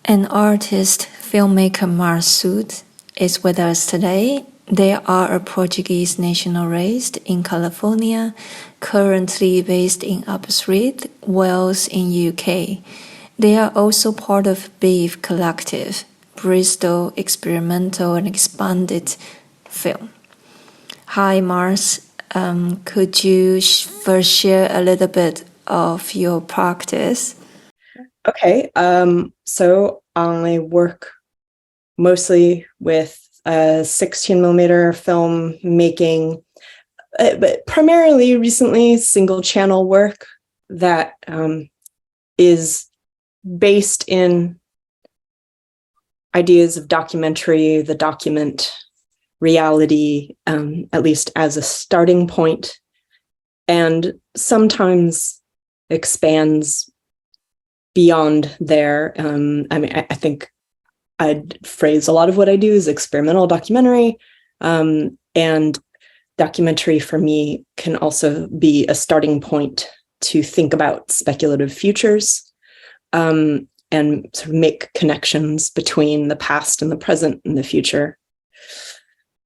An artist, filmmaker Mars Saude is with us today. They are a Portuguese national raised in California, currently based in Aberystwyth, Wales in UK. They are also part of Beef Collective, Bristol experimental and expanded film. Hi Mars, could you first share a little bit of your practice? Okay, so I work mostly with 16mm film making, but primarily recently single channel work that is based in ideas of documentary, the document reality, at least as a starting point, and sometimes expands beyond there. I think I'd phrase a lot of what I do as experimental documentary, and documentary for me can also be a starting point to think about speculative futures, and sort of make connections between the past and the present and the future.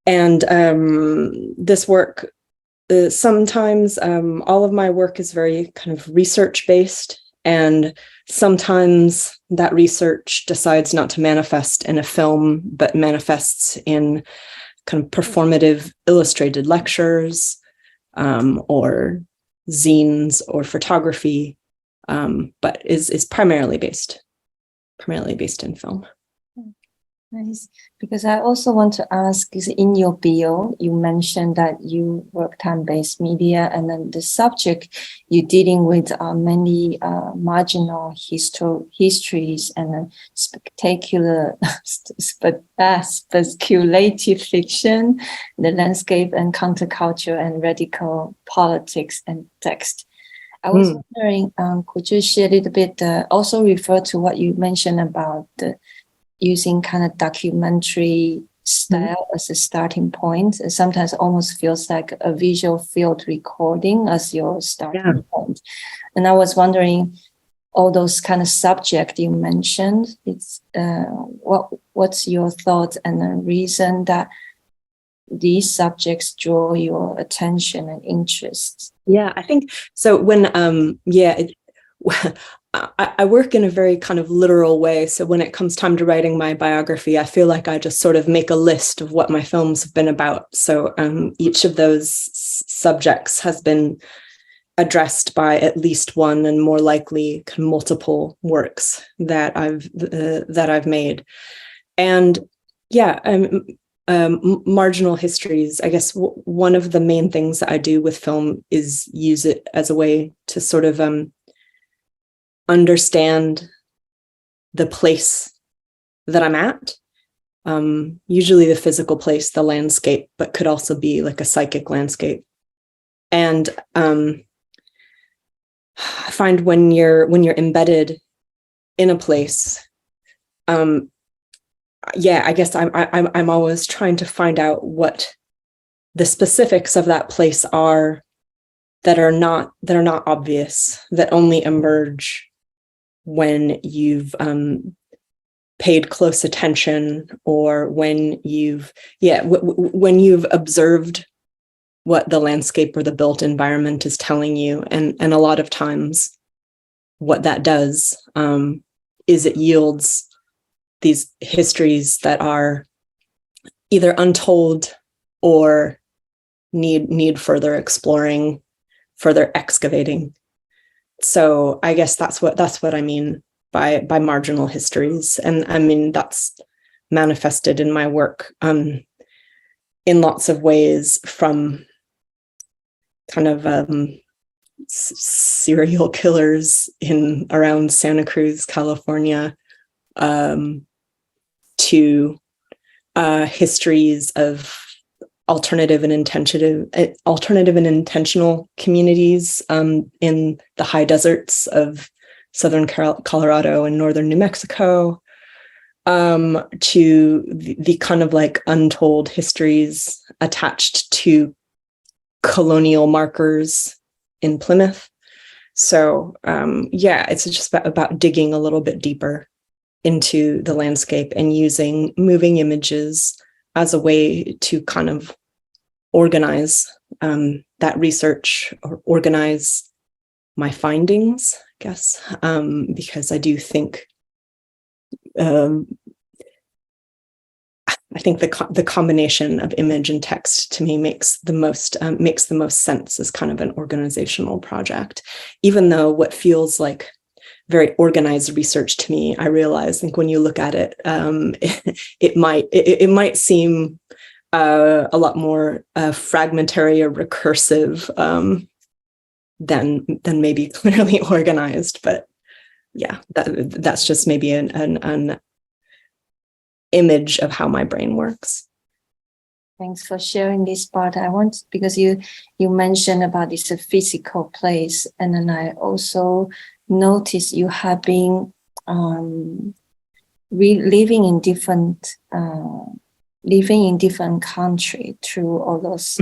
And this work, sometimes all of my work is very kind of research-based, and sometimes that research decides not to manifest in a film, but manifests in kind of performative illustrated lectures, or zines or photography, but is primarily based in film. Nice. Because I also want to ask, is in your bio, you mentioned that you work time-based media, and then the subject you're dealing with are many marginal histories and spectacular, speculative fiction, the landscape and counterculture and radical politics and text. I was wondering, could you share a little bit, also refer to what you mentioned about the using kind of documentary style as a starting point. It sometimes almost feels like a visual field recording as your starting point. And I was wondering, all those kind of subject you mentioned, it's what's your thoughts and the reason that these subjects draw your attention and interest? Yeah, I think so. When I work in a very kind of literal way. So when it comes time to writing my biography, I feel like I just sort of make a list of what my films have been about. So each of those subjects has been addressed by at least one, and more likely multiple works that I've made. And yeah, marginal histories, I guess one of the main things that I do with film is use it as a way to sort of understand the place that I'm at, usually the physical place, the landscape, but could also be like a psychic landscape. And I find when you're embedded in a place, I guess I'm always trying to find out what the specifics of that place are that are not obvious, that only emerge when you've paid close attention, or when you've when you've observed what the landscape or the built environment is telling you. And a lot of times what that does is it yields these histories that are either untold or need further exploring, further excavating. So I guess that's what I mean by marginal histories. And I mean, that's manifested in my work in lots of ways, from kind of serial killers around Santa Cruz, California, to histories of alternative and intentional communities in the high deserts of southern Colorado and northern New Mexico, to the kind of like untold histories attached to colonial markers in Plymouth. So it's just about digging a little bit deeper into the landscape and using moving images as a way to kind of organize that research, or organize my findings, I guess, because I do think I think the combination of image and text to me makes the most sense as kind of an organizational project. Even though what feels like very organized research to me, I realize, I think when you look at it, it might seem a lot more fragmentary or recursive than maybe clearly organized. But yeah, that's just maybe an image of how my brain works. Thanks for sharing this part. Because you mentioned about this physical place, and then I also noticed you have been living in different country through all those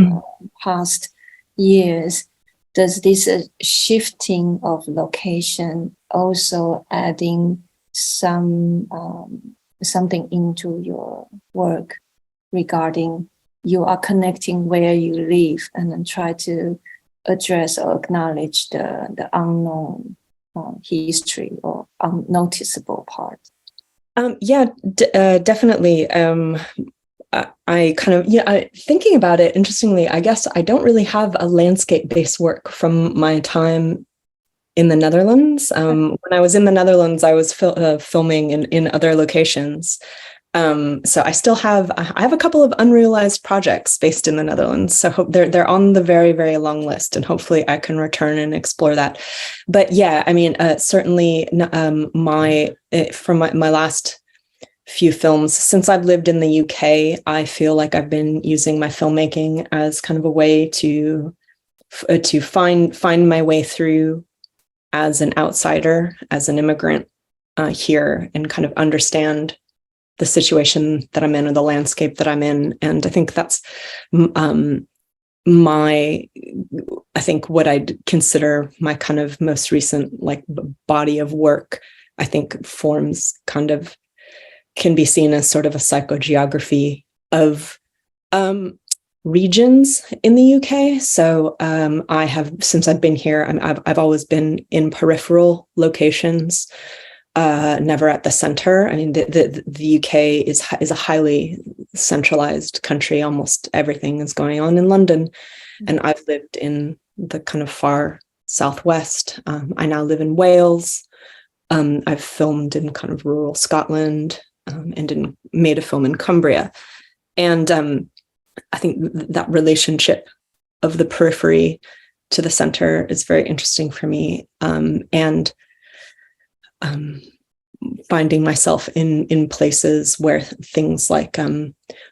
past years. Does this shifting of location also adding something into your work regarding you are connecting where you live and then try to address or acknowledge the unknown history or unnoticeable part? Definitely. I kind of, thinking about it, interestingly, I guess I don't really have a landscape-based work from my time in the Netherlands. When I was in the Netherlands, I was filming in other locations. So I have a couple of unrealized projects based in the Netherlands. So they're on the very, very long list, and hopefully I can return and explore that. But yeah, I mean, certainly from my last few films, since I've lived in the UK, I feel like I've been using my filmmaking as kind of a way to find my way through as an outsider, as an immigrant here, and kind of understand the situation that I'm in or the landscape that I'm in. And I think that's I think what I'd consider my kind of most recent body of work, I think forms can be seen as sort of a psychogeography of regions in the UK. So I have, since I've been here, I've always been in peripheral locations, never at the center. I mean, the UK is a highly centralized country. Almost everything is going on in London. And I've lived in the kind of far southwest. I now live in Wales. I've filmed in kind of rural Scotland, and made a film in Cumbria. And I think that relationship of the periphery to the center is very interesting for me. And finding myself in places where things like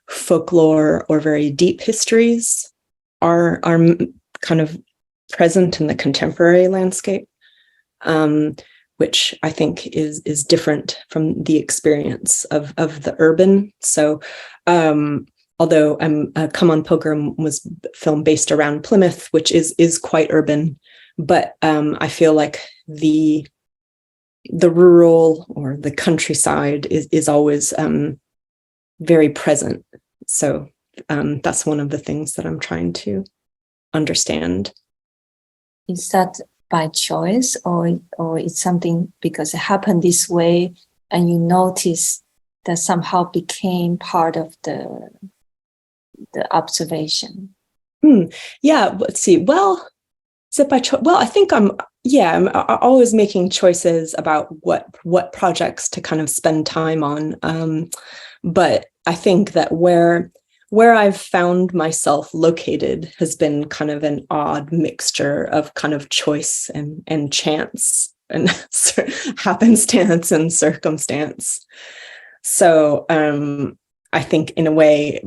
folklore or very deep histories are kind of present in the contemporary landscape, which I think is different from the experience of the urban. So although Come On Pilgrim was film based around Plymouth, which is quite urban, but I feel like the rural or the countryside is always very present. So that's one of the things that I'm trying to understand. Is that by choice, or it's something because it happened this way and you notice that somehow became part of the observation? Yeah, let's see. Well, is it by choice? Well, I think I'm always making choices about what projects to kind of spend time on. But I think that where I've found myself located has been kind of an odd mixture of kind of choice and chance and happenstance and circumstance. So I think in a way,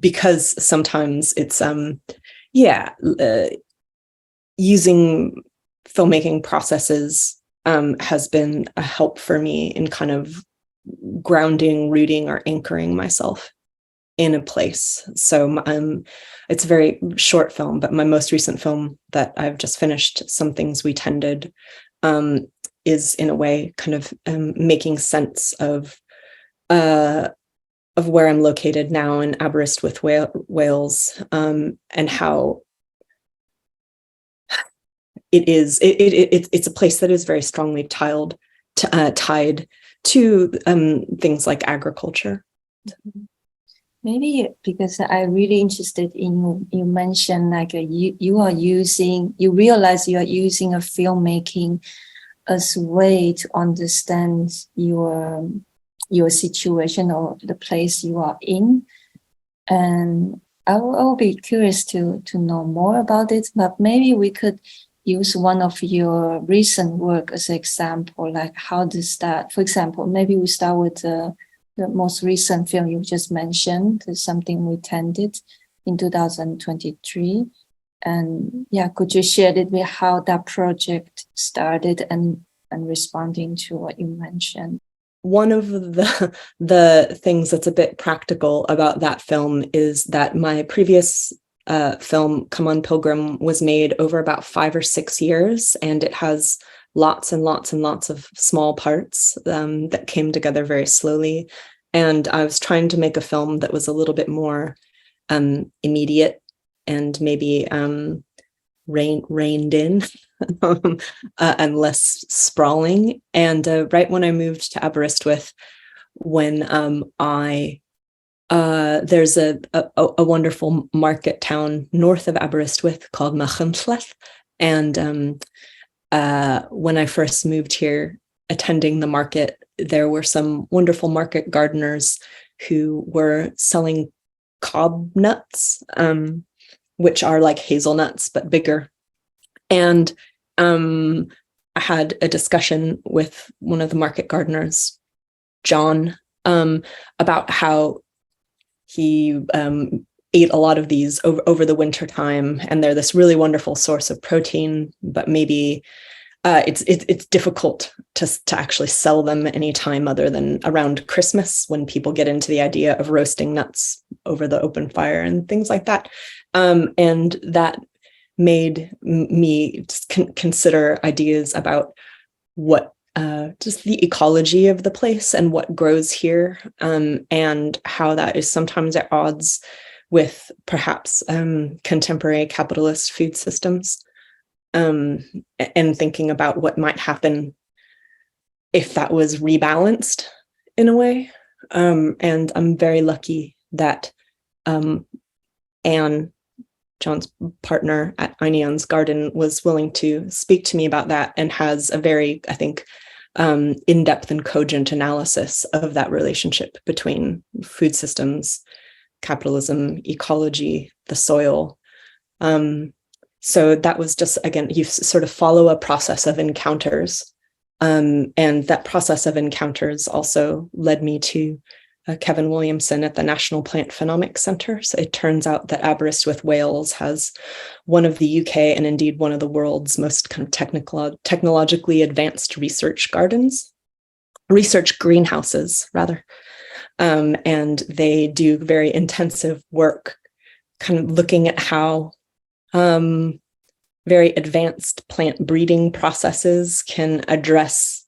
because sometimes it's using filmmaking processes has been a help for me in kind of grounding, rooting, or anchoring myself in a place. So it's a very short film, but my most recent film that I've just finished, Some Things We Tended, is in a way kind of making sense of where I'm located now in Aberystwyth, Wales, and how it's a place that is very strongly tied to things like agriculture. Maybe because I'm really interested in, you mentioned like you realize you are using a filmmaking as a way to understand your situation or the place you are in. And I will be curious to know more about it, but maybe we could use one of your recent work as an example, like how does that, for example, maybe we start with the most recent film you just mentioned, Something We Tended in 2023. And yeah, could you share with me how that project started and responding to what you mentioned? One of the things that's a bit practical about that film is that my previous film, Come On Pilgrim, was made over about 5 or 6 years, and it has lots and lots and lots of small parts that came together very slowly. And I was trying to make a film that was a little bit more immediate and maybe reined in and less sprawling. And right when I moved to Aberystwyth, when there's a wonderful market town north of Aberystwyth called Marginal, and when I first moved here, attending the market, there were some wonderful market gardeners who were selling cob nuts, which are like hazelnuts but bigger. And I had a discussion with one of the market gardeners, John, about how he ate a lot of these over the winter time, and they're this really wonderful source of protein, but maybe it's difficult to actually sell them any time other than around Christmas, when people get into the idea of roasting nuts over the open fire and things like that. And that made me just consider ideas about what just the ecology of the place and what grows here, and how that is sometimes at odds with perhaps contemporary capitalist food systems, and thinking about what might happen if that was rebalanced in a way. And I'm very lucky that Anne, John's partner at Ainion's Garden, was willing to speak to me about that, and has a very, I think, in-depth and cogent analysis of that relationship between food systems, capitalism, ecology, the soil. So that was just, again, you sort of follow a process of encounters. And that process of encounters also led me to Kevin Williamson at the National Plant Phenomics Centre. So it turns out that Aberystwyth, Wales has one of the UK and indeed one of the world's most kind of technologically advanced research greenhouses, rather. And they do very intensive work kind of looking at how very advanced plant breeding processes can address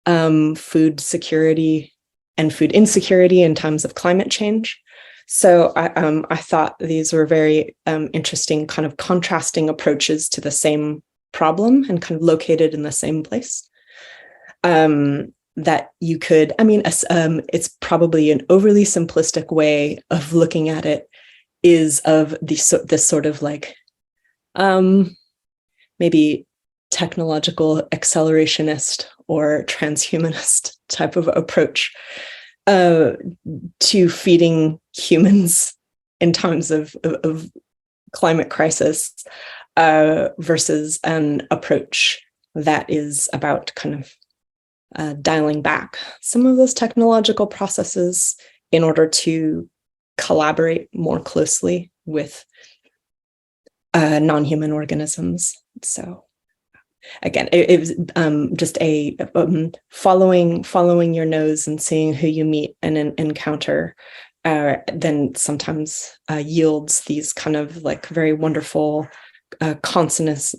food security and food insecurity in times of climate change. So I thought these were very interesting kind of contrasting approaches to the same problem, and kind of located in the same place. That you could, it's probably an overly simplistic way of looking at it, is of this sort of like maybe technological accelerationist or transhumanist type of approach to feeding humans in times of climate crisis, versus an approach that is about kind of dialing back some of those technological processes in order to collaborate more closely with non-human organisms. So again, it was just a following your nose and seeing who you meet and encounter, then sometimes yields these kind of like very wonderful consonances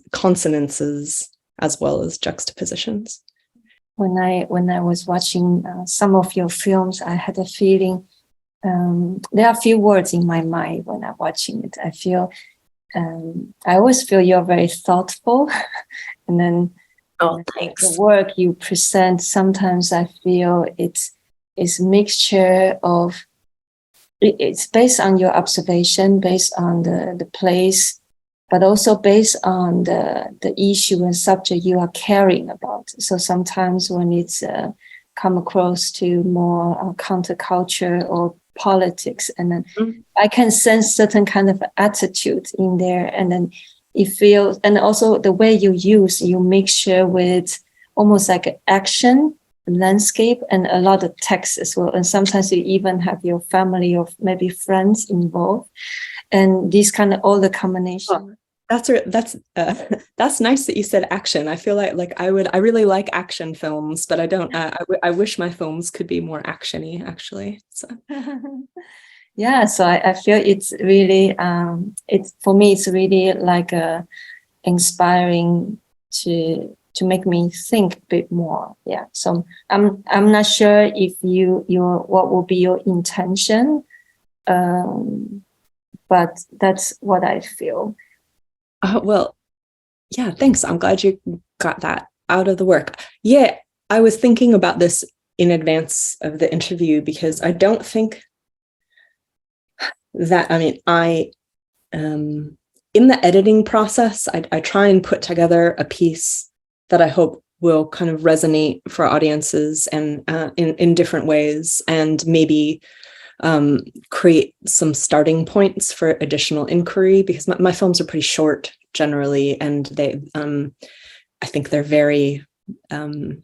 as well as juxtapositions. when I was watching some of your films, I had a feeling. There are a few words in my mind when I'm watching it. I always feel you're very thoughtful, and then Thanks. the work you present. Sometimes I feel it's a mixture of. It's based on your observation, based on the place, but also based on the issue and subject you are caring about. So sometimes when it's come across to more counterculture or politics, and then I can sense certain kind of attitude in there, and then it feels, and also the way you mixture with almost like action, landscape, and a lot of text as well. And sometimes you even have your family or maybe friends involved, and these kind of all the combination. That's nice that you said action. I feel like I really like action films, but I don't. I wish my films could be more actiony, actually. So. Yeah, so I feel it's really it's for me it's really like inspiring to make me think a bit more. Yeah, so I'm not sure if your what will be your intention, but that's what I feel. Well, yeah, thanks. I'm glad you got that out of the work. Yeah, I was thinking about this in advance of the interview because I don't think that, I mean, in the editing process, I try and put together a piece that I hope will kind of resonate for audiences and in different ways, and maybe create some starting points for additional inquiry, because my films are pretty short generally, and they I think they're very they're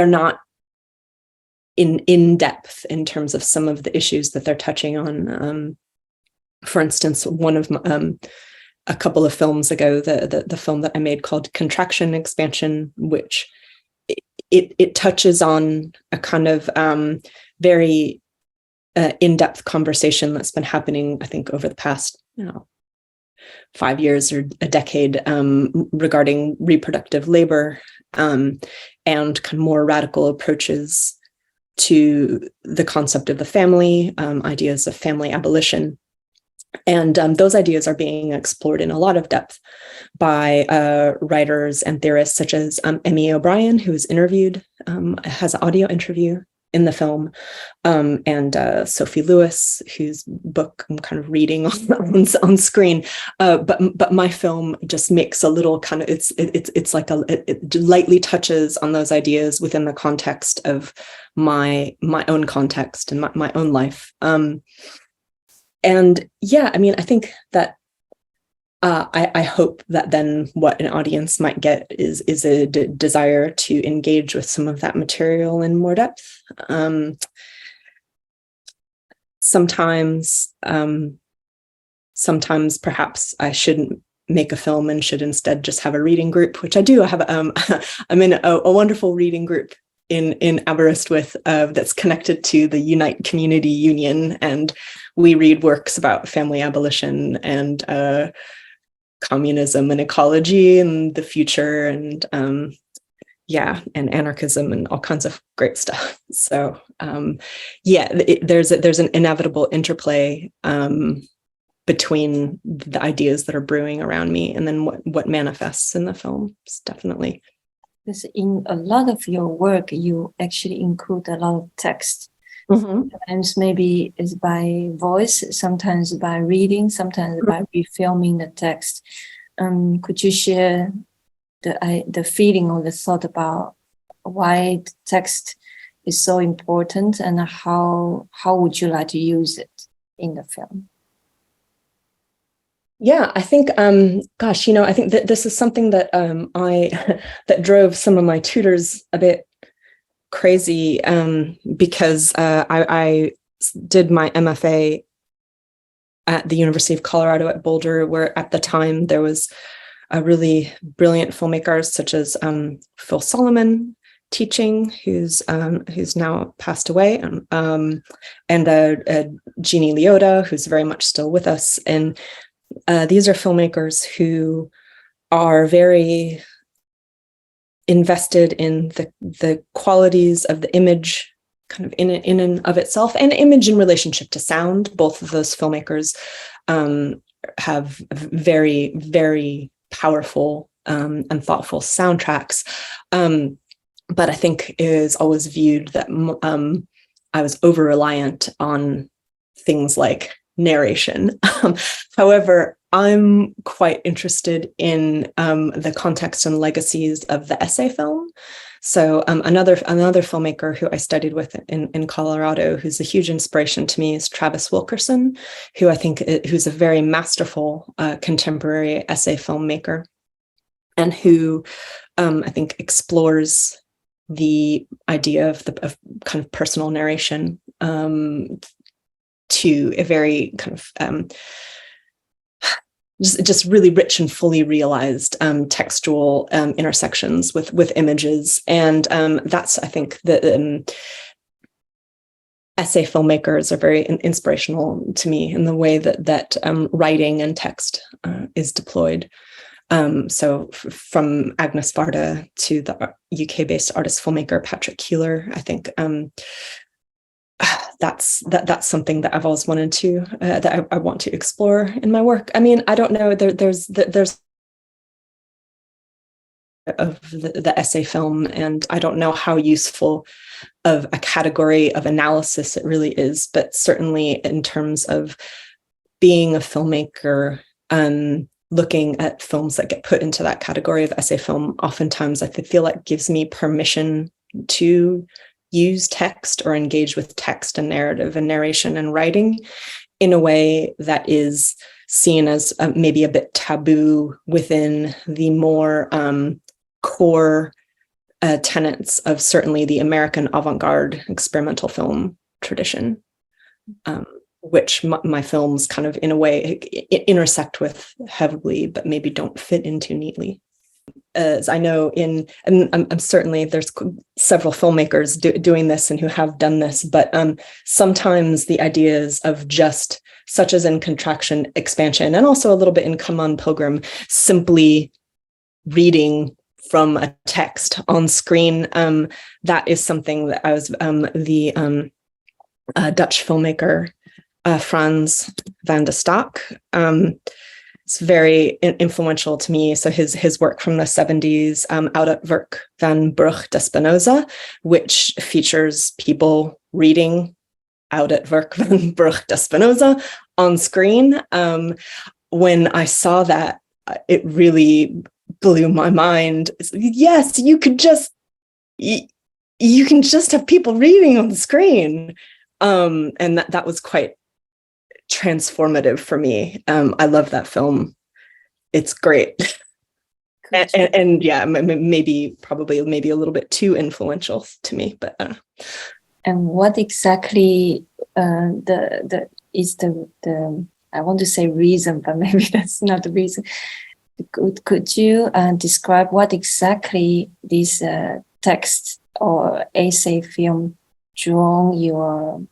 not in depth in terms of some of the issues that they're touching on. For instance, one of a couple of films ago, the film that I made called Contraction Expansion, which it touches on a kind of very in-depth conversation that's been happening, I think, over the past 5 years or a decade regarding reproductive labor and kind of more radical approaches to the concept of the family, ideas of family abolition. And those ideas are being explored in a lot of depth by writers and theorists such as Emmy O'Brien, who was interviewed, has an audio interview in the film, and Sophie Lewis, whose book I'm kind of reading on screen. But my film just makes a little kind of it's like it lightly touches on those ideas within the context of my own context and my own life. And yeah, I mean, I think that I hope that then what an audience might get is a desire to engage with some of that material in more depth. Sometimes perhaps I shouldn't make a film and should instead just have a reading group, which I do. I have I'm in a wonderful reading group in Aberystwyth that's connected to the Unite Community Union, and we read works about family abolition and communism and ecology and the future and and anarchism and all kinds of great stuff. So there's an inevitable interplay between the ideas that are brewing around me and then what manifests in the films, definitely. Because in a lot of your work, you actually include a lot of text. Mm-hmm. Sometimes maybe it's by voice, sometimes by reading, sometimes by refilming the text. Could you share the feeling or the thought about why the text is so important, and how would you like to use it in the film? Yeah, I think, I think that this is something that that drove some of my tutors a bit crazy, because I did my MFA at the University of Colorado at Boulder, where at the time there was a really brilliant filmmakers such as Phil Solomon teaching, who's now passed away, and Jeannie Leota, who's very much still with us. And these are filmmakers who are very invested in the qualities of the image kind of in and of itself, and image in relationship to sound. Both of those filmmakers have very, very powerful and thoughtful soundtracks. But I think it is always viewed that I was over-reliant on things like narration. However, I'm quite interested in the context and legacies of the essay film. So another filmmaker who I studied with in Colorado, who's a huge inspiration to me, is Travis Wilkerson, who I think who's a very masterful contemporary essay filmmaker, and who I think explores the idea of kind of personal narration to a very kind of just really rich and fully realized textual intersections with images. And that's, I think, the essay filmmakers are very inspirational to me in the way that writing and text is deployed. So from Agnes Varda to the UK-based artist filmmaker Patrick Keeler, I think that's something that I've always wanted to that I want to explore in my work. I mean, I don't know. There's of the essay film, and I don't know how useful of a category of analysis it really is, but certainly in terms of being a filmmaker, looking at films that get put into that category of essay film, oftentimes I feel like gives me permission to use text or engage with text and narrative and narration and writing in a way that is seen as maybe a bit taboo within the more core tenets of certainly the American avant-garde experimental film tradition, which my films kind of in a way intersect with heavily, but maybe don't fit into neatly. As I know and I'm certainly there's several filmmakers doing this and who have done this, but sometimes the ideas of just, such as in Contraction, Expansion, and also a little bit in Come On Pilgrim, simply reading from a text on screen, that is something that I was the Dutch filmmaker Frans van der Stak. It's very influential to me. So his work from the 70s, Out at Werk van Brug de Spinoza, which features people reading Out at Werk van Brug de Spinoza on screen. When I saw that, it really blew my mind. Yes, you can just have people reading on the screen. And that was quite transformative for me. I love that film. It's great. and yeah, maybe a little bit too influential to me, but and what exactly is the I want to say reason, but maybe that's not the reason. Could you describe what exactly this text or essay film drawn your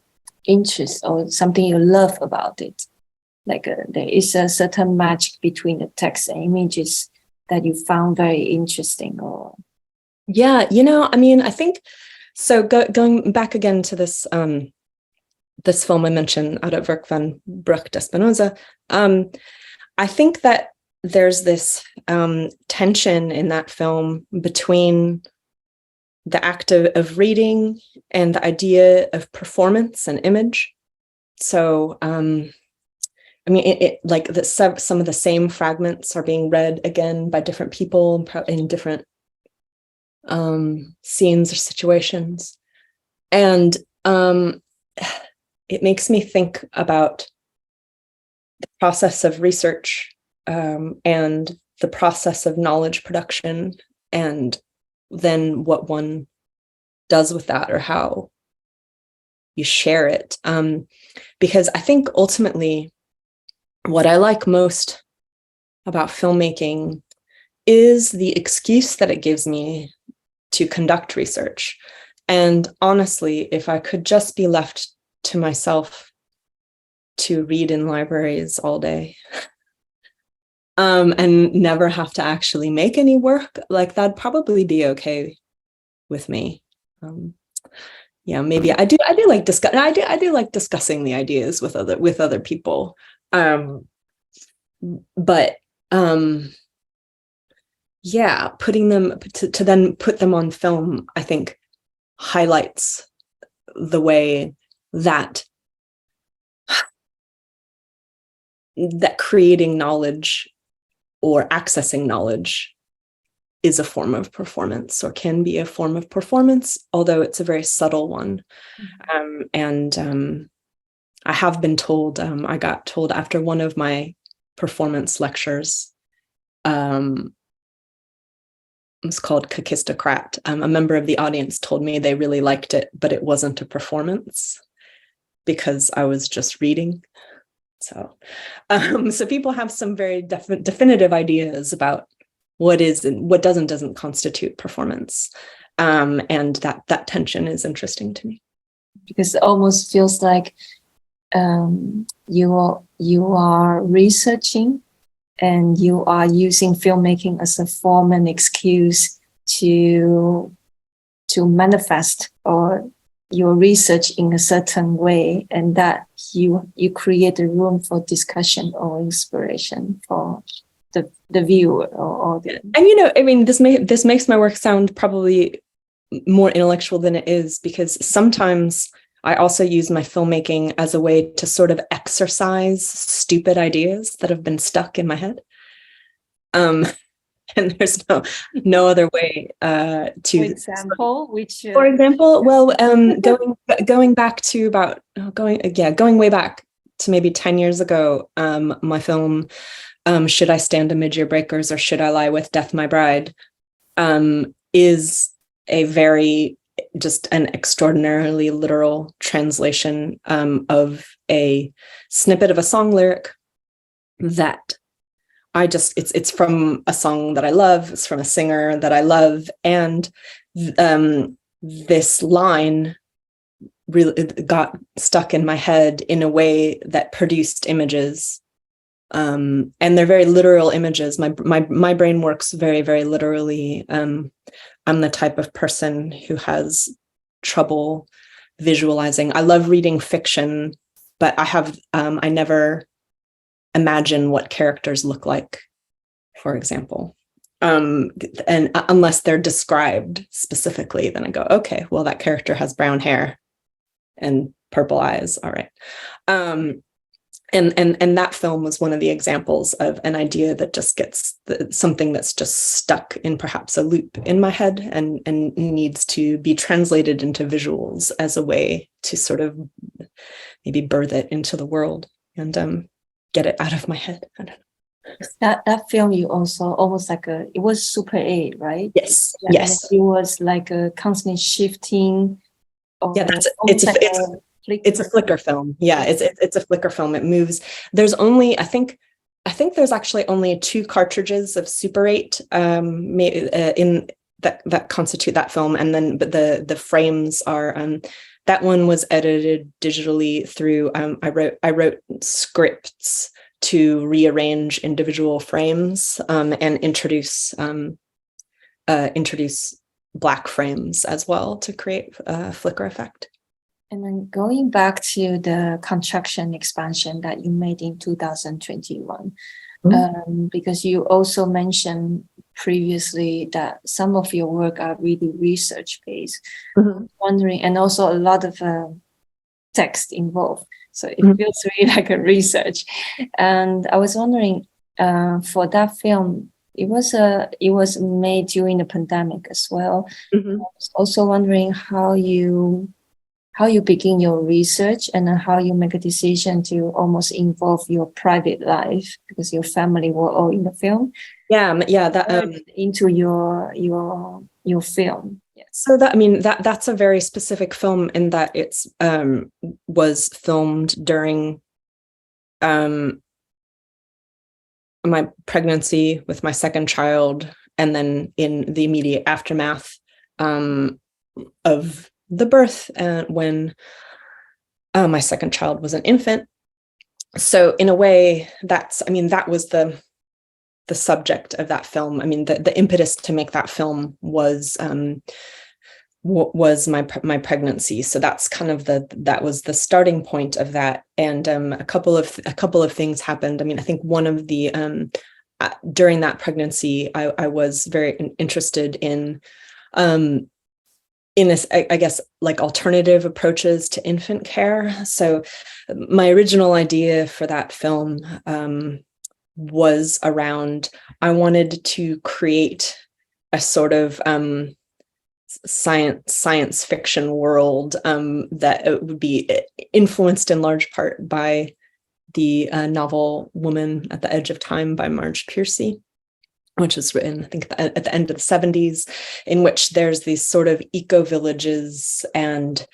interest, or something you love about it? Like there is a certain magic between the text and images that you found very interesting, or? Yeah, I mean, I think so. Going back again to this this film I mentioned, Out at Werk van Brug de Spinoza, I think that there's this tension in that film between the act of reading and the idea of performance and image. So, I mean, it like some of the same fragments are being read again by different people in different scenes or situations. And it makes me think about the process of research and the process of knowledge production, and then what one does with that or how you share it. Because I think ultimately what I like most about filmmaking is the excuse that it gives me to conduct research. And honestly, if I could just be left to myself to read in libraries all day, and never have to actually make any work, like that'd probably be okay with me. Yeah, maybe I do like discussing the ideas with other people. But yeah, putting them to then put them on film, I think highlights the way that creating knowledge or accessing knowledge is a form of performance, or can be a form of performance, although it's a very subtle one. And I have been told, I got told after one of my performance lectures, it's called Kakistocrat. A member of the audience told me they really liked it, but it wasn't a performance because I was just reading. So people have some very definitive ideas about what is and what doesn't constitute performance. And that tension is interesting to me. Because it almost feels like you are researching and you are using filmmaking as a form and excuse to manifest or your research in a certain way, and that you create a room for discussion or inspiration for the viewer or the... And I mean, this makes my work sound probably more intellectual than it is, because sometimes I also use my filmmaking as a way to sort of exercise stupid ideas that have been stuck in my head. And there's no other way to. For example, For example, well, going back to going way back to maybe 10 years ago, my film, Should I Stand Amid Your Breakers or Should I Lie with Death My Bride, is a very just an extraordinarily literal translation of a snippet of a song lyric that it's from a song that I love. It's from a singer that I love. And this line really got stuck in my head in a way that produced images. And they're very literal images. My brain works very, very literally. I'm the type of person who has trouble visualizing. I love reading fiction, but I never imagine what characters look like, for example. And unless they're described specifically, then I go, okay, well, that character has brown hair and purple eyes. All right. And that film was one of the examples of an idea that just gets something that's just stuck in perhaps a loop in my head and needs to be translated into visuals as a way to sort of maybe birth it into the world and get it out of my head. I don't know. That film, you also almost like it was Super 8, right? Yes. Yeah, Yes. it was like a constantly shifting. Yeah, it's a flicker film. Yeah, it's a flicker film. It moves. There's only, I think there's actually only 2 cartridges of Super 8 in that constitute that film, and then but the frames are that one was edited digitally through I wrote scripts to rearrange individual frames and introduce black frames as well to create a flicker effect. And then going back to the contraction expansion that you made in 2021, because you also mentioned previously that some of your work are really research-based. Wondering, and also a lot of text involved. So it feels really like a research. And I was wondering, for that film, it was made during the pandemic as well. I was also wondering how you begin your research and how you make a decision to almost involve your private life, because your family were all in the film. Yeah, that into your film. Yes. So that's a very specific film in that it's was filmed during my pregnancy with my second child, and then in the immediate aftermath of the birth when my second child was an infant. So in a way, that was the the subject of that film. I mean, the impetus to make that film was my pregnancy. So that's kind of that was the starting point of that. And a couple of things happened. I mean, I think one of the during that pregnancy, I was very interested in this, I guess, like alternative approaches to infant care. So my original idea for that film was around, I wanted to create a sort of science fiction world that would be influenced in large part by the novel Woman at the Edge of Time by Marge Piercy, which was written, I think, at the end of the 70s, in which there's these sort of eco-villages, and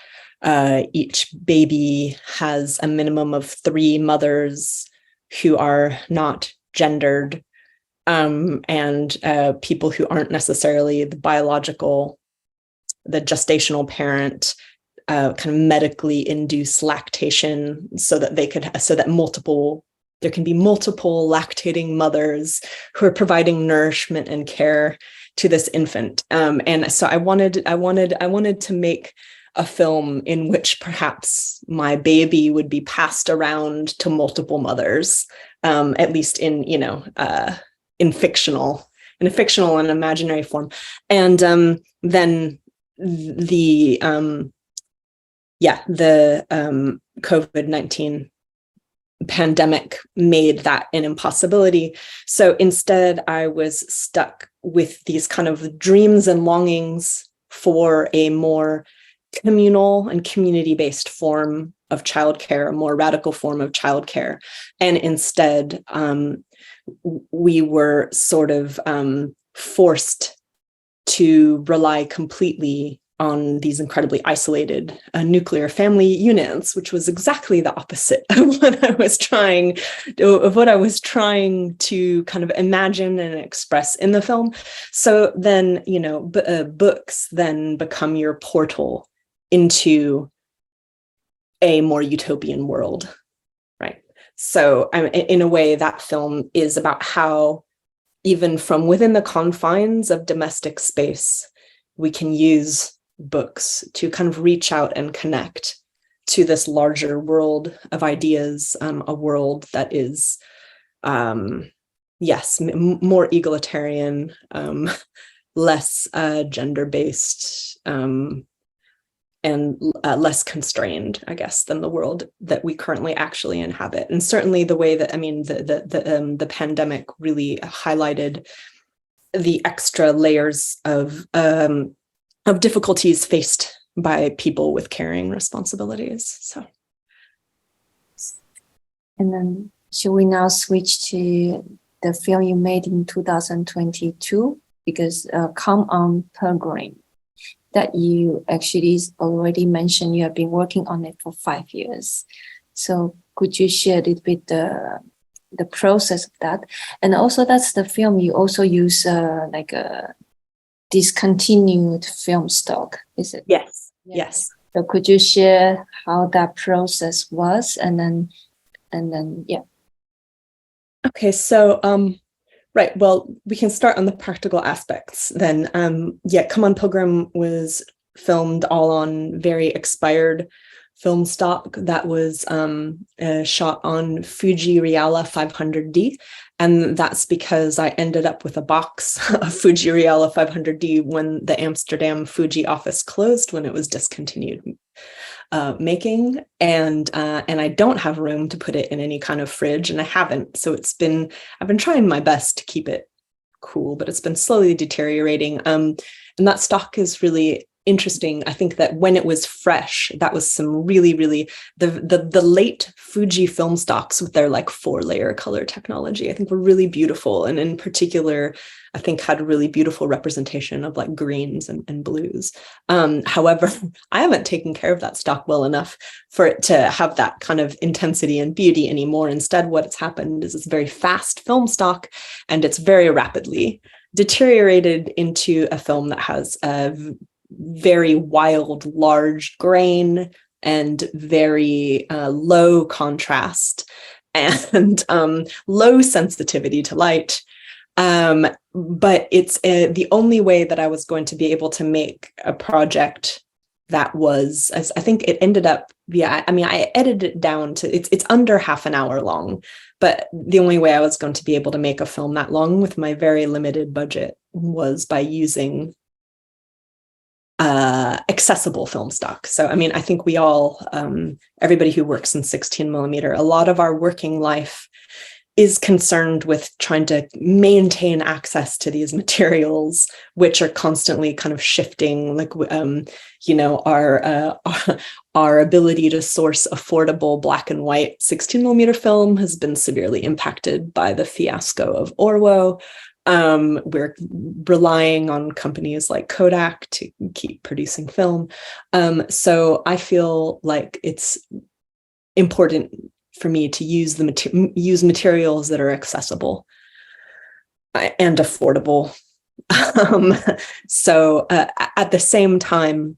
each baby has a minimum of 3 mothers who are not gendered, and people who aren't necessarily the gestational parent, kind of medically induced lactation, so that there can be multiple lactating mothers who are providing nourishment and care to this infant. And so I wanted to make a film in which perhaps my baby would be passed around to multiple mothers, at least in a fictional and imaginary form. And then the COVID-19 pandemic made that an impossibility. So instead, I was stuck with these kind of dreams and longings for a more communal and community-based form of childcare, a more radical form of childcare. And instead, we were sort of forced to rely completely on these incredibly isolated nuclear family units, which was exactly the opposite of what I was trying to kind of imagine and express in the film. So then, books then become your portal into a more utopian world, right? So in a way, that film is about how, even from within the confines of domestic space, we can use books to kind of reach out and connect to this larger world of ideas, a world that is, more egalitarian, less gender-based, and less constrained, I guess, than the world that we currently actually inhabit. And certainly the way that, the pandemic really highlighted the extra layers of difficulties faced by people with caring responsibilities. So, and then should we now switch to the film you made in 2022? Because Come On Pilgrim, that you actually already mentioned you have been working on it for 5 years. So could you share a little bit the process of that? And also, that's the film you also use like a discontinued film stock, is it? Yes. Yeah. Yes. So could you share how that process was, and then yeah. Okay, so right, well, we can start on the practical aspects then. Come On Pilgrim was filmed all on very expired film stock that was shot on Fuji Reala 500D. And that's because I ended up with a box of Fuji Reala 500D when the Amsterdam Fuji office closed, when it was discontinued making. And I don't have room to put it in any kind of fridge, and I haven't. So I've been trying my best to keep it cool, but it's been slowly deteriorating. And that stock is really interesting. I think that when it was fresh, that was some really, really the late Fuji film stocks with their like 4-layer color technology, I think were really beautiful. And in particular, I think had a really beautiful representation of like greens and blues. However, I haven't taken care of that stock well enough for it to have that kind of intensity and beauty anymore. Instead, what's happened is it's very fast film stock, and it's very rapidly deteriorated into a film that has a very wild, large grain and very low contrast and low sensitivity to light. But it's the only way that I was going to be able to make a project that was, as I think it ended up, yeah, I mean, I edited it down to, it's under half an hour long, but the only way I was going to be able to make a film that long with my very limited budget was by using accessible film stock. So, I mean, I think we all, everybody who works in 16 millimeter, a lot of our working life is concerned with trying to maintain access to these materials, which are constantly kind of shifting, like, you know, our ability to source affordable black and white 16 millimeter film has been severely impacted by the fiasco of Orwo. We're relying on companies like Kodak to keep producing film. So I feel like it's important for me to use use materials that are accessible and affordable. So at the same time,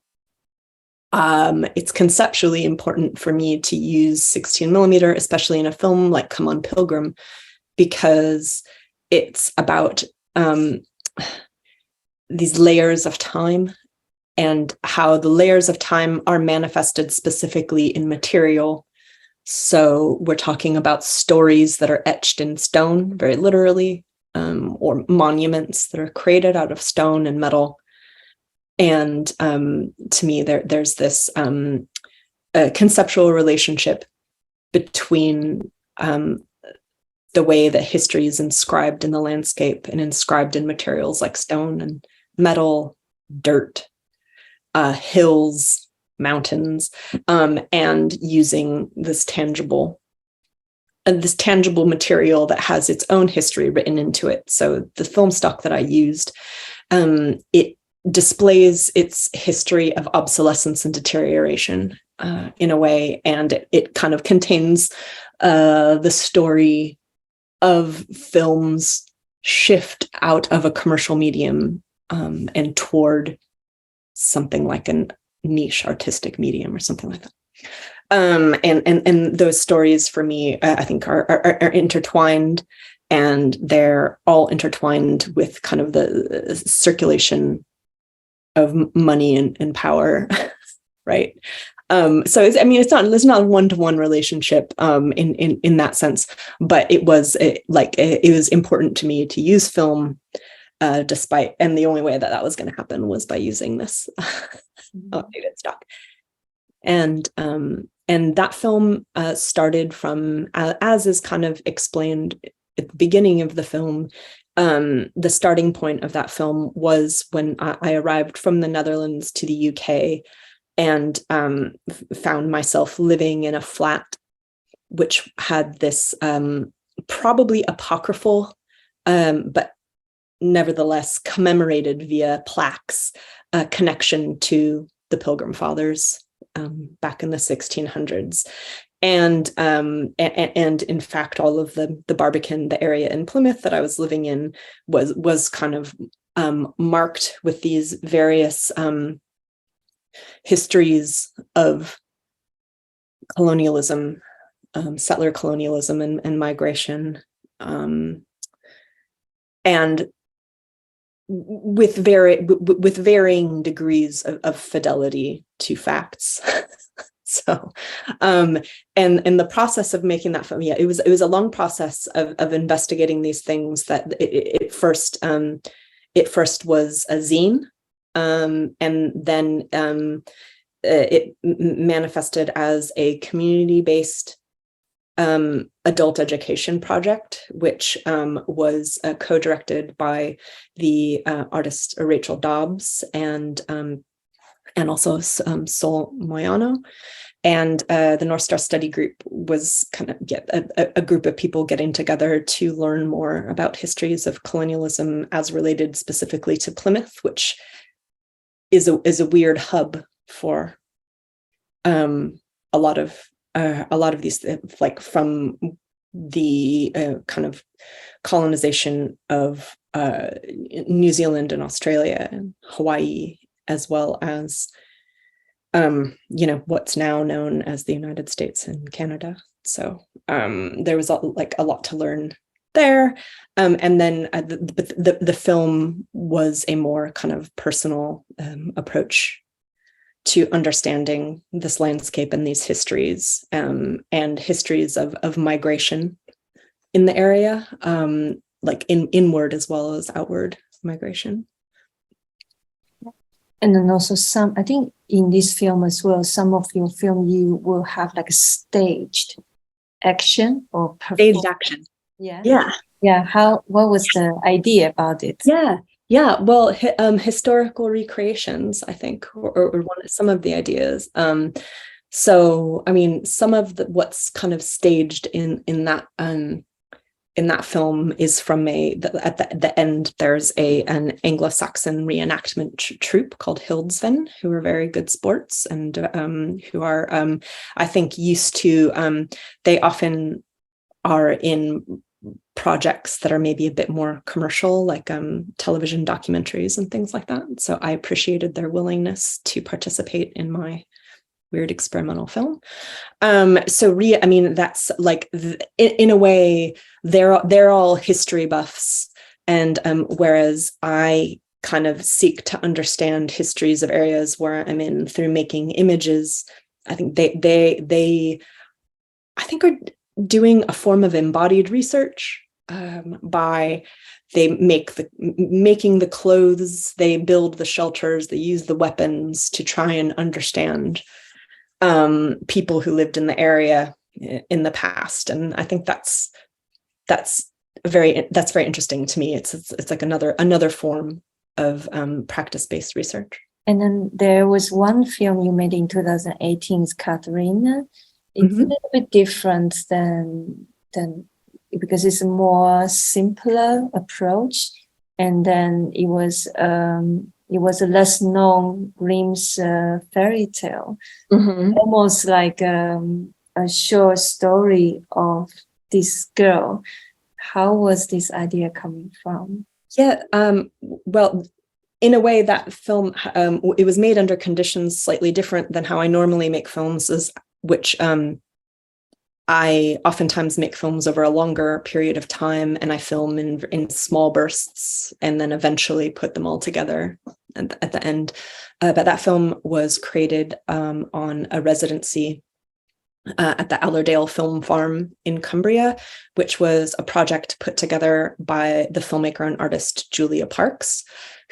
it's conceptually important for me to use 16 millimeter, especially in a film like Come on Pilgrim, because it's about these layers of time and how the layers of time are manifested specifically in material. So we're talking about stories that are etched in stone, very literally, or monuments that are created out of stone and metal. And to me, there's this conceptual relationship between the way that history is inscribed in the landscape and inscribed in materials like stone and metal, dirt, hills, mountains, and using this tangible material that has its own history written into it. So the film stock that I used, it displays its history of obsolescence and deterioration in a way, and it kind of contains the story of film's shift out of a commercial medium and toward something like an niche artistic medium or something like that. And those stories for me, I think are intertwined, and they're all intertwined with kind of the circulation of money and power, right? So it's not a one-to-one relationship in that sense, but it was important to me to use film despite, and the only way that was going to happen was by using this updated stock. And that film started from, as is kind of explained at the beginning of the film, the starting point of that film was when I arrived from the Netherlands to the UK and found myself living in a flat which had this probably apocryphal, but nevertheless commemorated via plaques, connection to the Pilgrim Fathers back in the 1600s. And in fact, all of the Barbican, the area in Plymouth that I was living in, was kind of marked with these various histories of colonialism, settler colonialism and migration, and with varying degrees of fidelity to facts. So, and in the process of making that film, yeah, it was a long process of investigating these things. That it first was a zine, and then it manifested as a community-based adult education project, which was co-directed by the artist Rachel Dobbs and also Sol Moyano. And the North Star Study Group was kind of a group of people getting together to learn more about histories of colonialism as related specifically to Plymouth, which is a weird hub for a lot of these, like from the kind of colonization of New Zealand and Australia and Hawaii, as well as what's now known as the United States and Canada. So there was a lot to learn there. And then the film was a more kind of personal approach to understanding this landscape and these histories, and histories of migration in the area, like inward as well as outward migration. And then also I think in this film as well, some of your film, you will have like a staged action or Staged action. Yeah. What was the idea about it? Yeah. Well, historical recreations, I think, or some of the ideas. So, I mean, some of what's kind of staged in that film is from at the end. There's an Anglo-Saxon reenactment troupe called Hildesven, who are very good sports and who are, I think, used to. They often are in projects that are maybe a bit more commercial, like television documentaries and things like that. So I appreciated their willingness to participate in my weird experimental film. I mean, that's like, in a way, they're all history buffs, and whereas I kind of seek to understand histories of areas where I'm in through making images. I think they are doing a form of embodied research, by making the clothes, they build the shelters, they use the weapons to try and understand people who lived in the area in the past. And I think that's very interesting to me. It's like another form of practice-based research. And then there was one film you made in 2018, Katharina. It's a little bit different than because it's a more simpler approach, and then it was a less known Grimm's fairy tale, almost like a short story of this girl. How was this idea coming from? Yeah, well, in a way, that film, it was made under conditions slightly different than how I normally make films, which I oftentimes make films over a longer period of time, and I film in small bursts and then eventually put them all together at the end. But that film was created on a residency at the Labordy Film Farm in Cumbria, which was a project put together by the filmmaker and artist Julia Parks,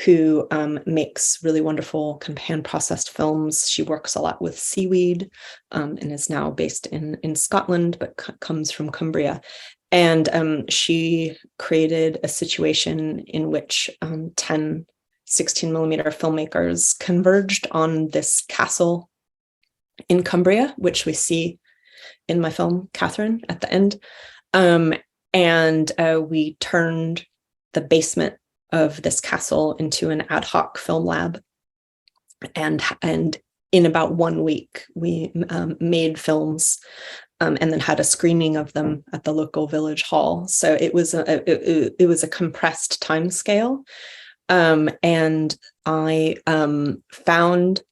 who makes really wonderful hand-processed films. She works a lot with seaweed, and is now based in Scotland, but comes from Cumbria. And she created a situation in which 10 16mm filmmakers converged on this castle in Cumbria, which we see in my film, Catherine, at the end. And we turned the basement of this castle into an ad hoc film lab. And in about 1 week, we made films and then had a screening of them at the local village hall. So it was a compressed time scale. And I found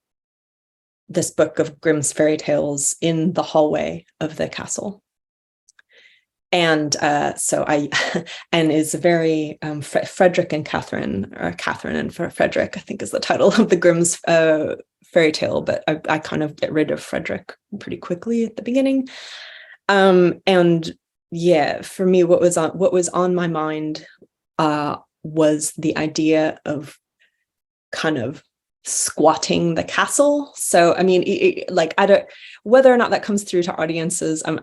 this book of Grimm's fairy tales in the hallway of the castle. And so and is very, Frederick and Catherine, or Catherine and Frederick, I think is the title of the Grimm's fairy tale, but I kind of get rid of Frederick pretty quickly at the beginning. And yeah, for me, what was on my mind was the idea of kind of squatting the castle. So I mean, I don't, whether or not that comes through to audiences, I'm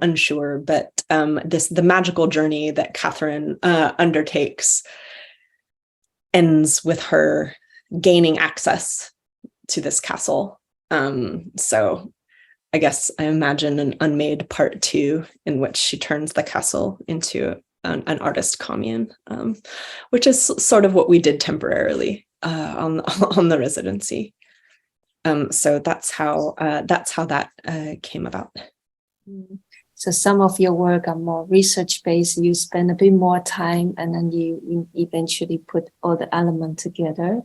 unsure, but the magical journey that Catherine undertakes ends with her gaining access to this castle. So I guess I imagine an unmade part 2 in which she turns the castle into an artist commune, which is sort of what we did temporarily on the residency. So that's how that came about. So some of your work are more research-based. You spend a bit more time, and then you eventually put all the elements together.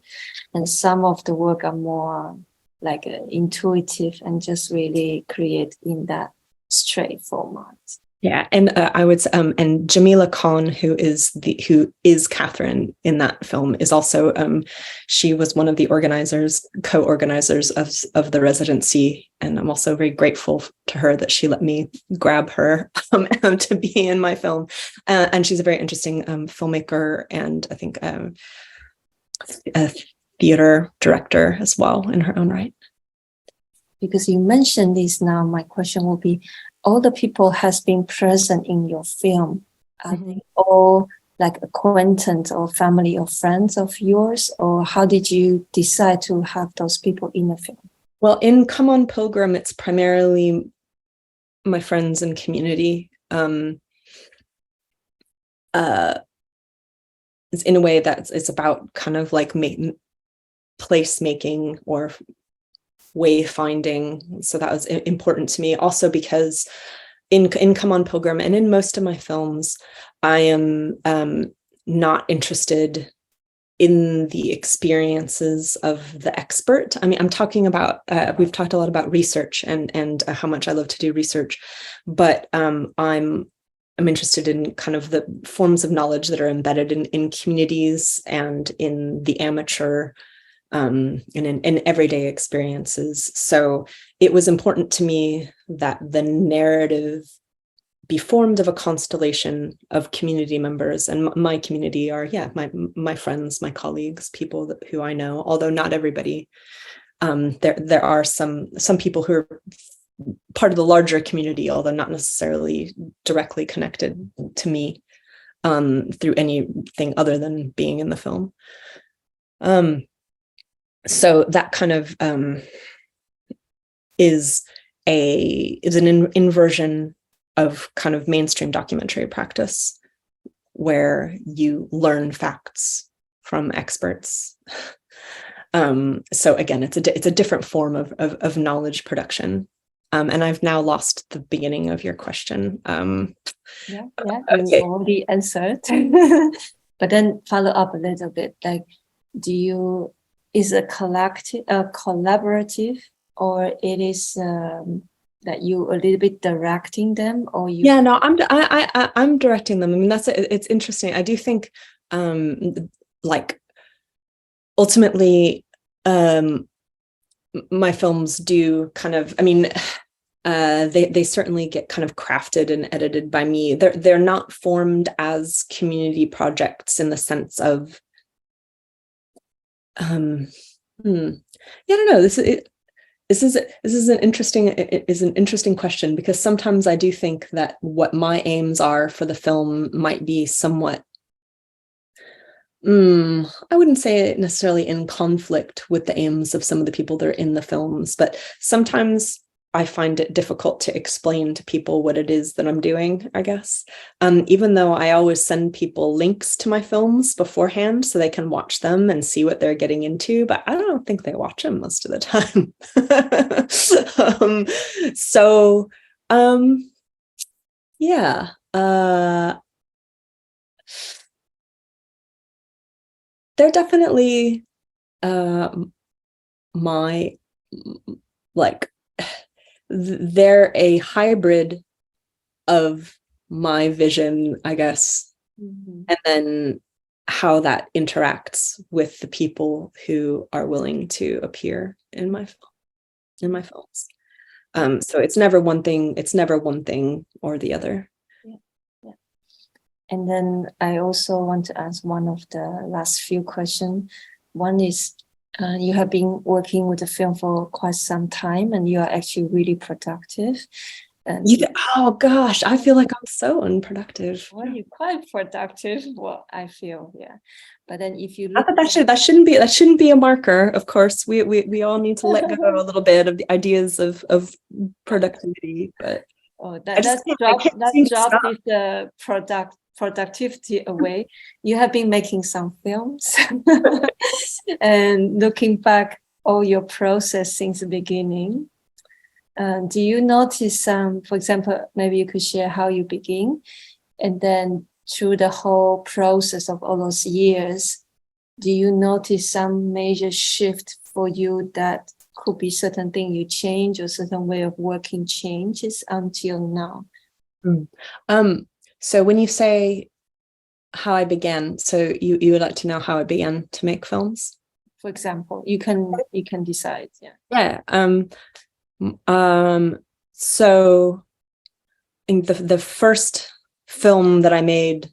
And some of the work are more like intuitive and just really create in that straight format. Yeah, and I would say, and Jamila Khan, who is Catherine in that film, is also she was one of the co-organizers of the residency, and I'm also very grateful to her that she let me grab her to be in my film, and she's a very interesting filmmaker, and I think a theater director as well in her own right. Because you mentioned this now, my question will be, all the people has been present in your film. Are they all like acquaintance or family or friends of yours? Or how did you decide to have those people in the film? Well, in Come On Pilgrim, it's primarily my friends and community. It's in a way that it's about kind of like place making or wayfinding. So that was important to me. Also because in Come On Pilgrim and in most of my films, I am not interested in the experiences of the expert. I mean, I'm talking about, we've talked a lot about research and how much I love to do research, but I'm interested in kind of the forms of knowledge that are embedded in communities and in the amateur and in everyday experiences. So it was important to me that the narrative be formed of a constellation of community members, and my community are my friends, my colleagues, people who I know, although not everybody. There are some people who are part of the larger community, although not necessarily directly connected to me through anything other than being in the film. So that kind of is an inversion of kind of mainstream documentary practice, where you learn facts from experts. So again, it's a different form of knowledge production. And I've now lost the beginning of your question. You Okay. already answered. But then follow up a little bit, like, is a collaborative, or it is that you a little bit directing them, or you? Yeah, no, I'm directing them. I mean, it's interesting. I do think like ultimately my films do kind of, I mean, they certainly get kind of crafted and edited by me. They're not formed as community projects in the sense of I don't know. This is an interesting question, because sometimes I do think that what my aims are for the film might be somewhat, I wouldn't say necessarily in conflict with the aims of some of the people that are in the films, but sometimes I find it difficult to explain to people what it is that I'm doing, I guess. Even though I always send people links to my films beforehand so they can watch them and see what they're getting into, but I don't think they watch them most of the time. Yeah. They're definitely they're a hybrid of my vision, I guess, and then how that interacts with the people who are willing to appear in my films. So it's never one thing or the other. Yeah. And then I also want to ask one of the last few questions. One is, you have been working with the film for quite some time, and you are actually really productive. Oh gosh, I feel like I'm so unproductive. Well, you're quite productive. Well, I feel, yeah. But then if you look, that shouldn't be a marker. Of course, we all need to let go a little bit of the ideas of productivity. But that job is the productivity away. You have been making some films, and looking back all your process since the beginning. Do you notice for example, maybe you could share how you begin, and then through the whole process of all those years, do you notice some major shift for you that could be certain thing you change or certain way of working changes until now? Mm. So when you say how I began, so you would like to know how I began to make films? For example, you can decide. Yeah. Yeah. So in the first film that I made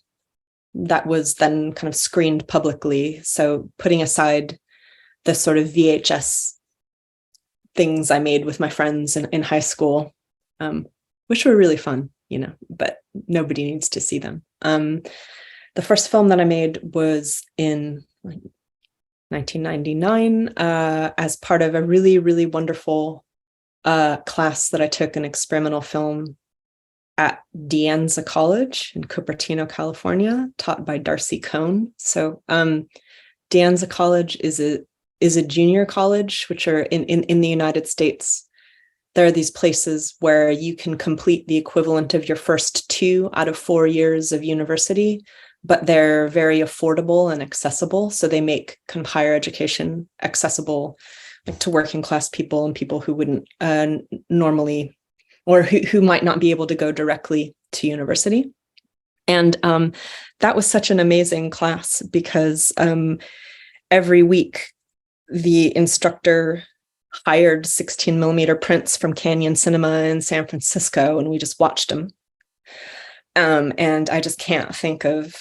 that was then kind of screened publicly, so putting aside the sort of VHS things I made with my friends in high school, which were really fun, but nobody needs to see them. The first film that I made was in 1999 as part of a really, really wonderful class that I took in experimental film at De Anza College in Cupertino, California, taught by Darcy Cohn. So De Anza College is a junior college, which are in the United States. There are these places where you can complete the equivalent of your first 2 out of 4 years of university, but they're very affordable and accessible. So they make kind of higher education accessible to working class people and people who wouldn't normally, or who might not be able to go directly to university. And that was such an amazing class because every week the instructor hired 16 millimeter prints from Canyon Cinema in San Francisco, and we just watched them. And I just can't think of,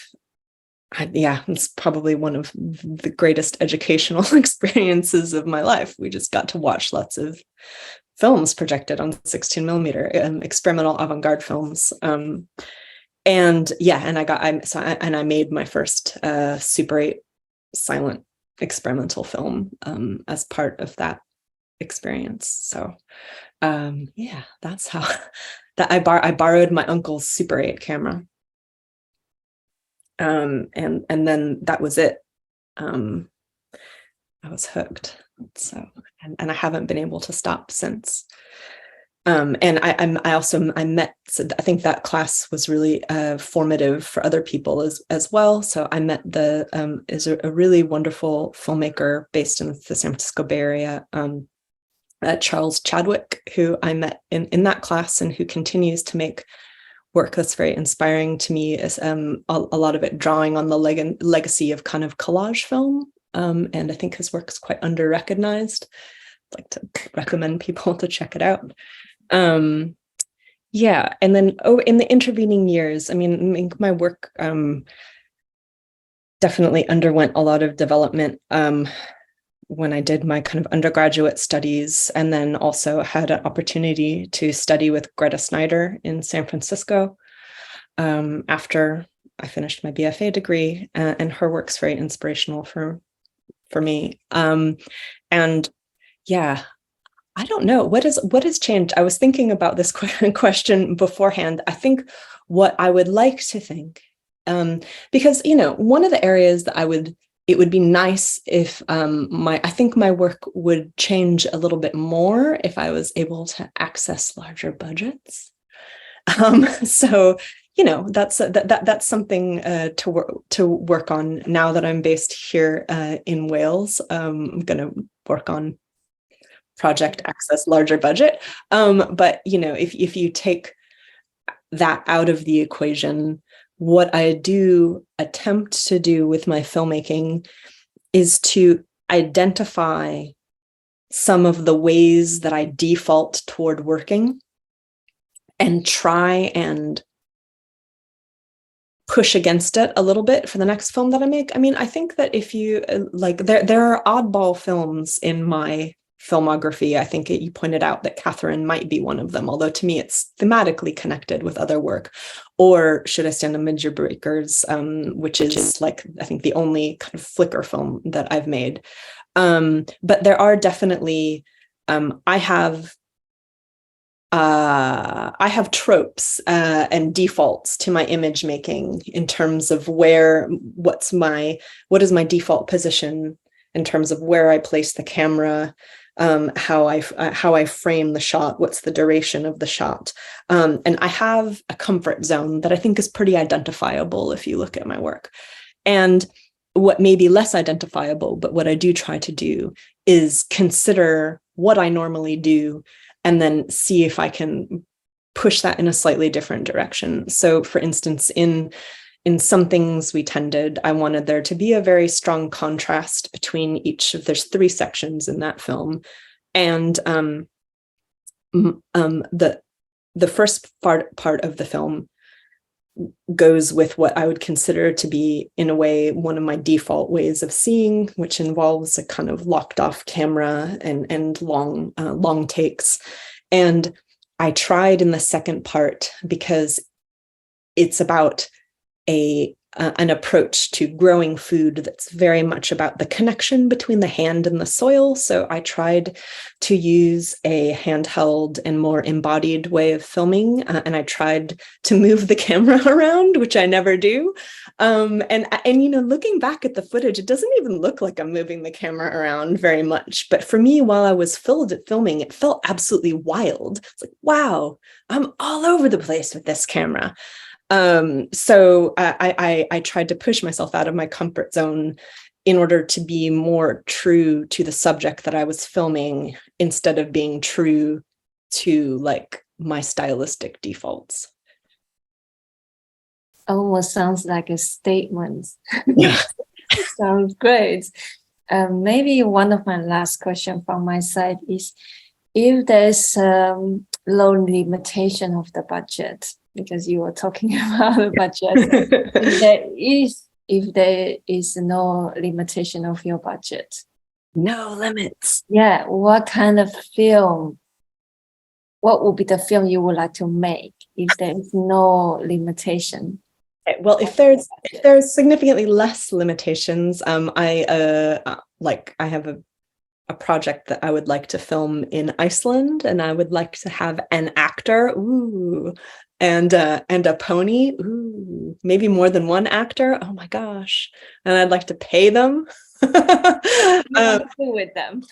it's probably one of the greatest educational experiences of my life. We just got to watch lots of films projected on 16 millimeter experimental avant-garde films. And I made my first Super 8 silent experimental film as part of that experience. So that's how that I borrowed my uncle's Super 8 camera. And then that was it. I was hooked. So and I haven't been able to stop since. And I met, so I think that class was really formative for other people as well. So I met is a really wonderful filmmaker based in the San Francisco Bay Area, Charles Chadwick, who I met in that class and who continues to make work that's very inspiring to me, is a lot of it drawing on the legacy of kind of collage film. And I think his work is quite under-recognized. I'd like to recommend people to check it out. And then in the intervening years, I mean, my work definitely underwent a lot of development when I did my kind of undergraduate studies, and then also had an opportunity to study with Greta Snyder in San Francisco after I finished my BFA degree, and her work's very inspirational for me. I don't know what has changed. I was thinking about this question beforehand. I think what I would like to think, because one of the areas that it would be nice if I think my work would change a little bit more if I was able to access larger budgets. So that's something to work on now that I'm based here in Wales. I'm going to work on project access, larger budget. But if you take that out of the equation, what I do attempt to do with my filmmaking is to identify some of the ways that I default toward working and try and push against it a little bit for the next film that I make. I mean, I think that if you there are oddball films in my filmography. I think you pointed out that Catherine might be one of them, although to me it's thematically connected with other work. Or Should I Stand Amid Your Breakers, which is I think the only kind of flicker film that I've made. But there are definitely, I have tropes and defaults to my image making in terms of what is my default position in terms of where I place the camera, how I frame the shot, what's the duration of the shot. And I have a comfort zone that I think is pretty identifiable if you look at my work. And what may be less identifiable, but what I do try to do is consider what I normally do and then see if I can push that in a slightly different direction. So for instance, in Some Things We Tended, I wanted there to be a very strong contrast between each of, there's 3 sections in that film. And the first part of the film goes with what I would consider to be, in a way, one of my default ways of seeing, which involves a kind of locked off camera and long takes. And I tried in the second part, because it's about an approach to growing food that's very much about the connection between the hand and the soil. So I tried to use a handheld and more embodied way of filming, and I tried to move the camera around, which I never do. And you know, looking back at the footage, it doesn't even look like I'm moving the camera around very much. But for me, while I was filming, it felt absolutely wild. It's like, wow, I'm all over the place with this camera. So I tried to push myself out of my comfort zone in order to be more true to the subject that I was filming, instead of being true to like my stylistic defaults. Almost sounds like a statement. Yeah. Sounds great. Maybe one of my last question from my side is, if there's low limitation of the budget, because you were talking about the budget, if there is no limitation of your budget, No limits. yeah, what kind of film, what would be the film you would like to make if there is no limitation? Well, if there's significantly less limitations, I have a project that I would like to film in Iceland, and I would like to have an actor, and a pony, maybe more than one actor. Oh my gosh! And I'd like to pay them. With them.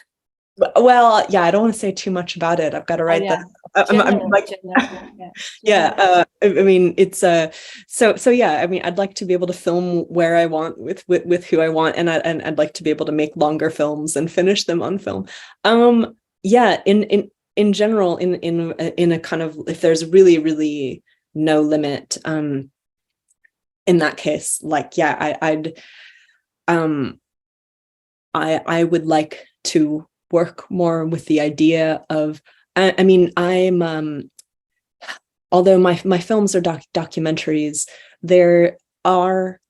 Well, yeah, I don't want to say too much about it. I've got to write that. Yeah. I mean, it's so yeah. I mean, I'd like to be able to film where I want with who I want, and I'd like to be able to make longer films and finish them on film. Yeah. In general, in a kind of, if there's really no limit, in that case, like, yeah, I would like to work more with the idea of, I mean, although my films are documentaries, there are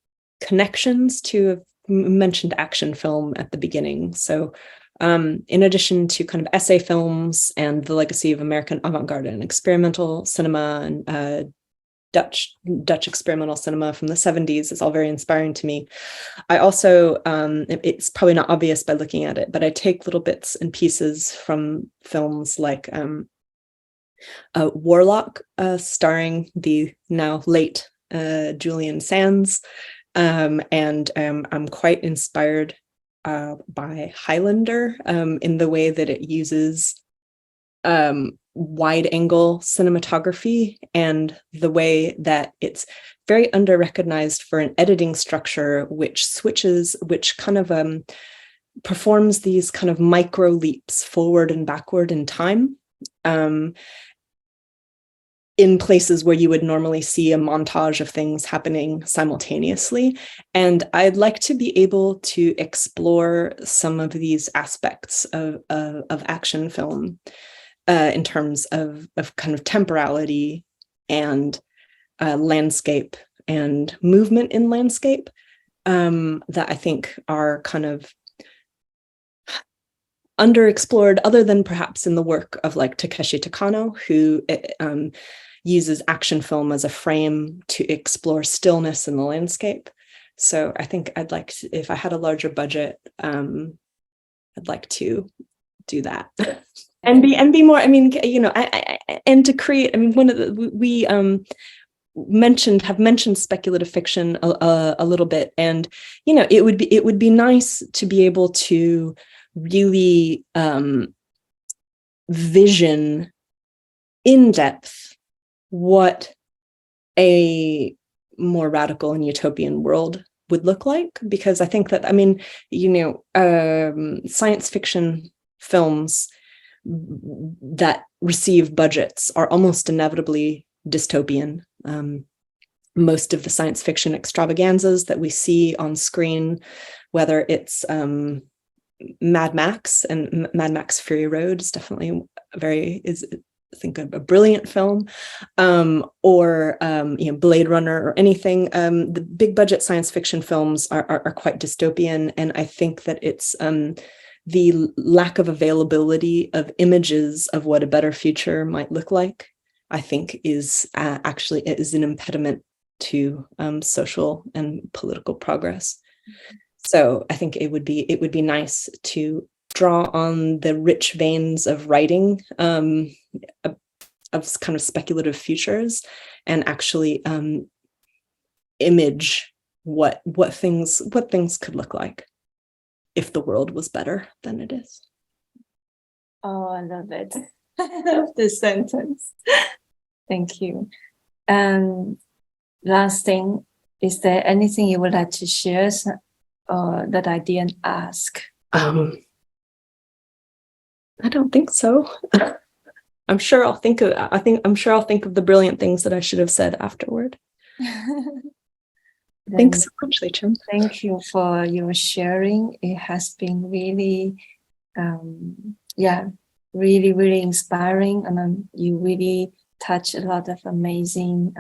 connections to, mentioned action film at the beginning. So in addition to kind of essay films and the legacy of American avant-garde and experimental cinema and Dutch experimental cinema from the 70s, is all very inspiring to me. I also, it's probably not obvious by looking at it, but I take little bits and pieces from films like Warlock, starring the now late Julian Sands, and I'm quite inspired by Highlander in the way that it uses wide angle cinematography, and the way that it's very under-recognized for an editing structure which kind of performs these kind of micro leaps forward and backward in time, in places where you would normally see a montage of things happening simultaneously. And I'd like to be able to explore some of these aspects of action film, in terms of kind of temporality and landscape and movement in landscape, that I think are kind of underexplored, other than perhaps in the work of like Takeshi Takano, who uses action film as a frame to explore stillness in the landscape. So I think I'd like to, if I had a larger budget, I'd like to do that. And be more, I mean, you know, and to create, I mean, one of the, we have mentioned speculative fiction a little bit, and, you know, it would be nice to be able to really vision in depth what a more radical and utopian world would look like, because I think that, I mean, you know, science fiction films that receive budgets are almost inevitably dystopian. Most of the science fiction extravaganzas that we see on screen, whether it's Mad Max, and Mad Max Fury Road is definitely I think a brilliant film, or Blade Runner or anything. The big budget science fiction films are quite dystopian, and I think that it's the lack of availability of images of what a better future might look like, I think is actually an impediment to social and political progress. So I think it would be nice to draw on the rich veins of writing, of kind of speculative futures, and actually image what things could look like if the world was better than it is. Oh, I love it. I love this sentence. Thank you. And last thing, is there anything you would like to share that I didn't ask? I don't think so. I'm sure I'll think of the brilliant things that I should have said afterward. Thanks so much, Lee-Chan. Thank you for your sharing. It has been really, really, really inspiring, and you really touch a lot of amazing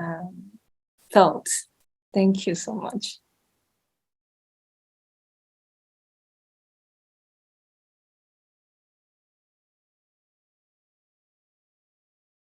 thoughts. Thank you so much.